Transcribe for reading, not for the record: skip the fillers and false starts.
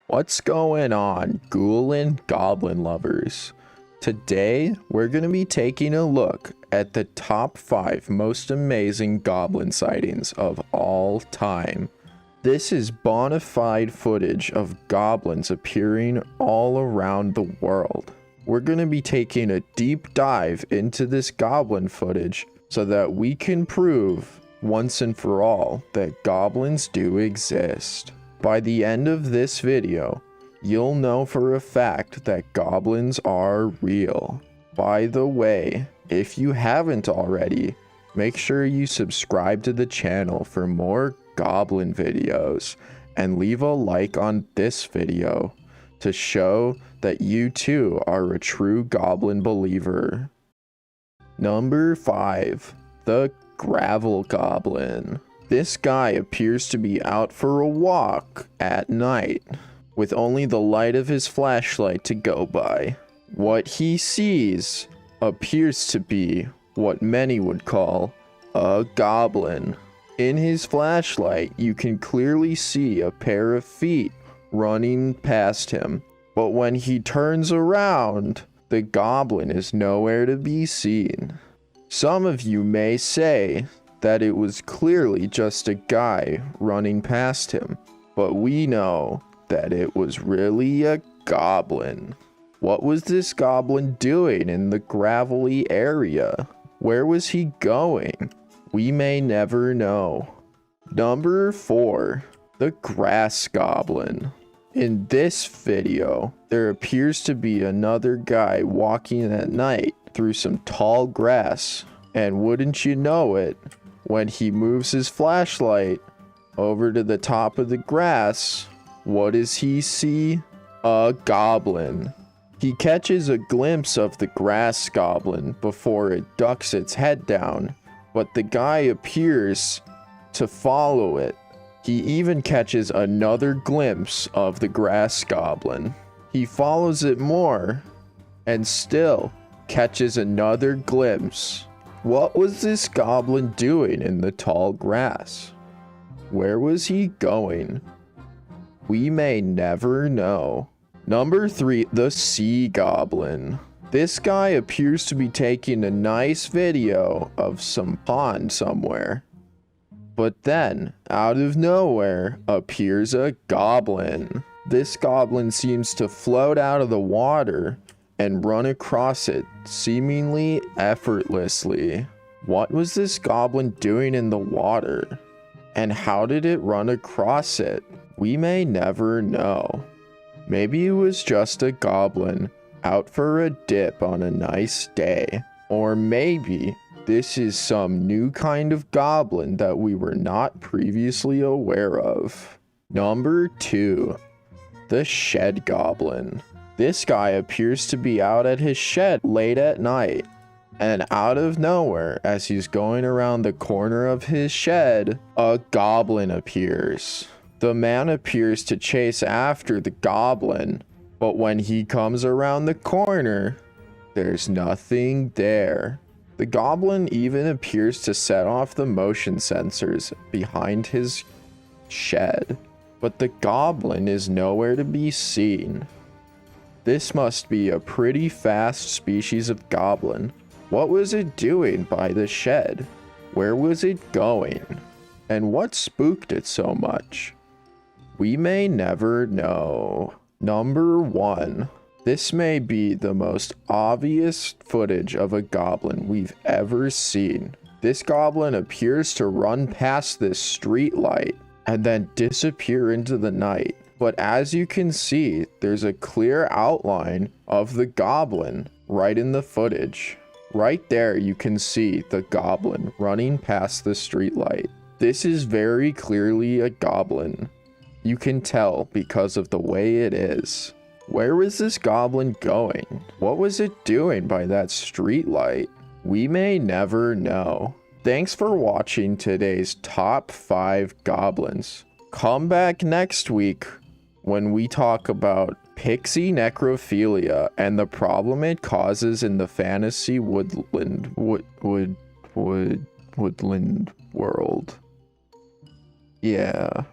What's going on, ghoul and goblin lovers? Today, we're going to be taking a look at the top 5 most amazing goblin sightings of all time. This is bona fide footage of goblins appearing all around the world. We're going to be taking a deep dive into this goblin footage so that we can prove once and for all that goblins do exist. By the end of this video, you'll know for a fact that goblins are real. By the way, if you haven't already, make sure you subscribe to the channel for more goblin videos and leave a like on this video to show that you too are a true goblin believer. Number 5. The Gravel Goblin. This guy appears to be out for a walk at night, with only the light of his flashlight to go by. What he sees appears to be what many would call a goblin. In his flashlight, you can clearly see a pair of feet running past him, but when he turns around, the goblin is nowhere to be seen. Some of you may say that it was clearly just a guy running past him, but we know that it was really a goblin. What was this goblin doing in the gravelly area? Where was he going? We may never know. Number 4. The Grass Goblin. In this video, there appears to be another guy walking at night through some tall grass, and wouldn't you know it, when he moves his flashlight over to the top of the grass, what does he see? A goblin. He catches a glimpse of the grass goblin before it ducks its head down, but the guy appears to follow it. He even catches another glimpse of the grass goblin. He follows it more and still catches another glimpse. What was this goblin doing in the tall grass? Where was he going? We may never know. Number 3, the Sea Goblin. This guy appears to be taking a nice video of some pond somewhere. But then, out of nowhere, appears a goblin. This goblin seems to float out of the water and run across it seemingly effortlessly. What was this goblin doing in the water? And how did it run across it? We may never know. Maybe it was just a goblin out for a dip on a nice day. Or maybe this is some new kind of goblin that we were not previously aware of. Number 2. The Shed Goblin. This guy appears to be out at his shed late at night, and out of nowhere, as he's going around the corner of his shed, a goblin appears. The man appears to chase after the goblin, but when he comes around the corner, there's nothing there. The goblin even appears to set off the motion sensors behind his shed, but the goblin is nowhere to be seen. This must be a pretty fast species of goblin. What was it doing by the shed? Where was it going? And what spooked it so much? We may never know. Number 1. This may be the most obvious footage of a goblin we've ever seen. This goblin appears to run past this street light and then disappear into the night. But as you can see, there's a clear outline of the goblin right in the footage. Right there you can see the goblin running past the streetlight. This is very clearly a goblin. You can tell because of the way it is. Where was this goblin going? What was it doing by that streetlight? We may never know. Thanks for watching today's top 5 goblins. Come back next week when we talk about pixie necrophilia and the problem it causes in the fantasy woodland world. Yeah.